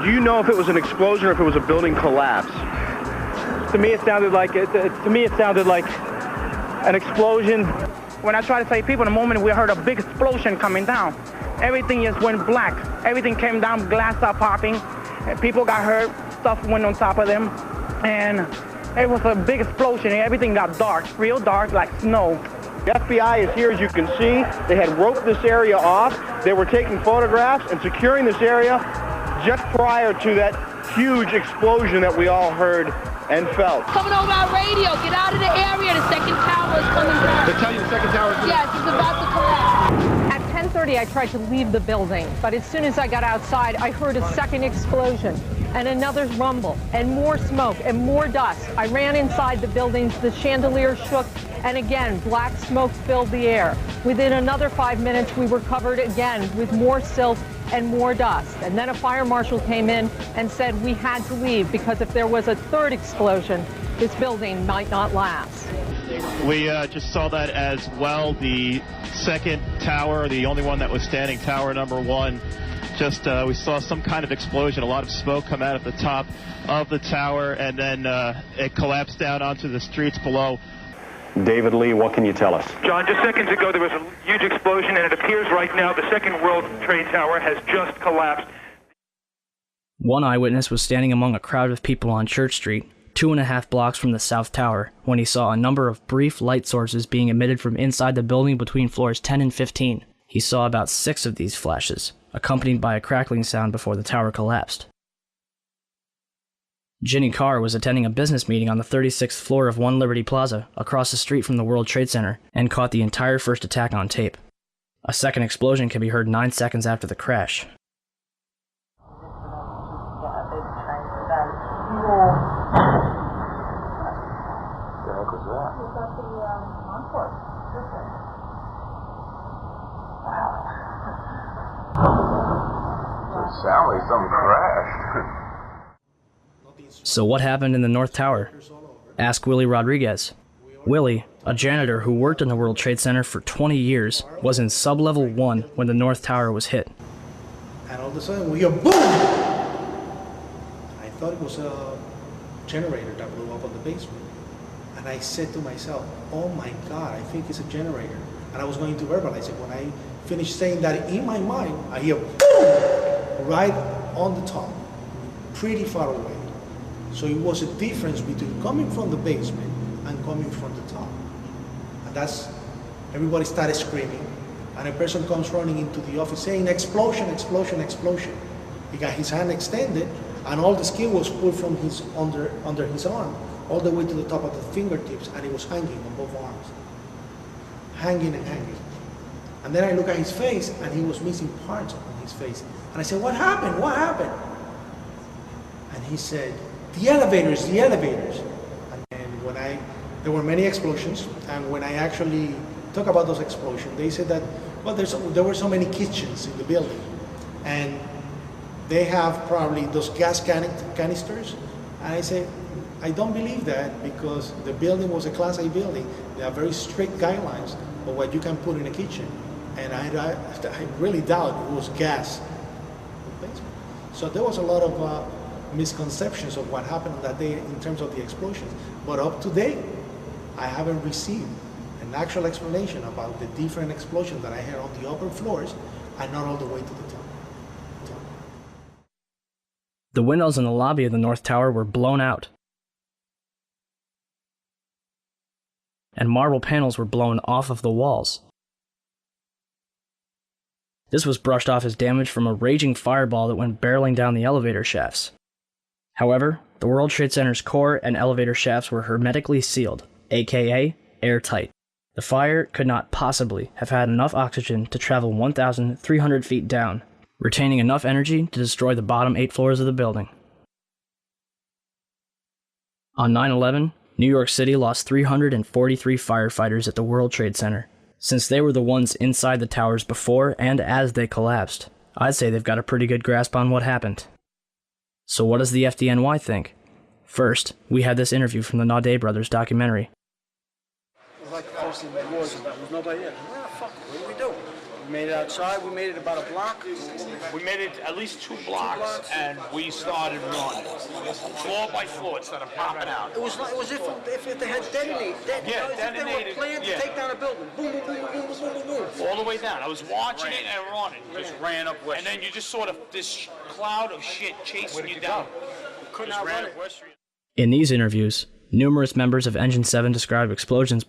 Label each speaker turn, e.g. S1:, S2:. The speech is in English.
S1: Do you know if it was an explosion or if it was a building collapse?
S2: To me, it sounded like an explosion. When I try to save people, in the moment we heard a big explosion coming down. Everything just went black. Everything came down, glass started popping. People got hurt, stuff went on top of them. And it was a big explosion. Everything got dark, real dark, like snow.
S1: The FBI is here, as you can see. They had roped this area off. They were taking photographs and securing this area just prior to that huge explosion that we all heard and felt.
S3: Coming over our radio, get out of the area, the second tower is coming down.
S1: They tell you the second tower is coming down?
S3: Yes, it's about to collapse.
S4: At 10:30, I tried to leave the building, but as soon as I got outside, I heard a second explosion and another rumble and more smoke and more dust. I ran inside the buildings, the chandelier shook, and again, black smoke filled the air. Within another 5 minutes, we were covered again with more silt and more dust. And then a fire marshal came in and said we had to leave because if there was a third explosion, this building might not last.
S5: We just saw that as well. The second tower, the only one that was standing, tower number 1, we saw some kind of explosion, a lot of smoke come out of the top of the tower, and then it collapsed down onto the streets below.
S1: David Lee, what can you tell us?
S6: John, just seconds ago there was a huge explosion, and it appears right now the second World Trade Tower has just collapsed.
S7: One eyewitness was standing among a crowd of people on Church Street, 2.5 blocks from the South Tower, when he saw a number of brief light sources being emitted from inside the building between floors 10 and 15. He saw about 6 of these flashes, accompanied by a crackling sound before the tower collapsed. Ginny Carr was attending a business meeting on the 36th floor of One Liberty Plaza, across the street from the World Trade Center, and caught the entire first attack on tape. A second explosion can be heard 9 seconds after the crash.
S8: It sounds like something crashed.
S7: So what happened in the North Tower? Ask Willie Rodriguez. Willie, a janitor who worked in the World Trade Center for 20 years, was in sub-level 1 when the North Tower was hit.
S9: And all of a sudden we hear boom! I thought it was a generator that blew up on the basement. And I said to myself, oh my God, I think it's a generator. And I was going to verbalize it. When I finished saying that in my mind, I hear boom! Right on the top, pretty far away. So it was a difference between coming from the basement and coming from the top. And that's, everybody started screaming. And a person comes running into the office saying, explosion, explosion, explosion. He got his hand extended and all the skin was pulled from his under his arm, all the way to the top of the fingertips, and he was hanging on both arms. Hanging and hanging. And then I look at his face and he was missing parts on his face. And I said, what happened? What happened? And he said, the elevators, the elevators. And there were many explosions, and when I actually talk about those explosions, they said that, well, there were so many kitchens in the building, and they have probably those gas canisters. And I say, I don't believe that, because the building was a Class A building. There are very strict guidelines of what you can put in a kitchen, and I really doubt it was gas. So there was a lot of misconceptions of what happened on that day in terms of the explosions. But up to date, I haven't received an actual explanation about the different explosions that I heard on the upper floors and not all the way to the top.
S7: The windows in the lobby of the North Tower were blown out, and marble panels were blown off of the walls. This was brushed off as damage from a raging fireball that went barreling down the elevator shafts. However, the World Trade Center's core and elevator shafts were hermetically sealed, aka airtight. The fire could not possibly have had enough oxygen to travel 1,300 feet down, retaining enough energy to destroy the bottom 8 floors of the building. On 9/11, New York City lost 343 firefighters at the World Trade Center. Since they were the ones inside the towers before and as they collapsed, I'd say they've got a pretty good grasp on what happened. So what does the FDNY think? First, we had this interview from the Naudet brothers documentary.
S10: It was like posting the wars and there was nobody there. Well, fuck, what do we do? We made it outside. We made it about a block.
S11: We made it at least two blocks, and we started running. Floor by floor, it started popping out.
S10: It was if they had detonated.
S11: Detonated.
S10: If they were planned to take down a building. Boom, boom, boom, boom, boom, boom, boom, boom.
S11: All the way down. I was watching it and running.
S12: Just ran up West
S11: And then you just saw this cloud of shit chasing you down.
S10: Couldn't outrun it.
S7: In these interviews, numerous members of Engine 7 described explosions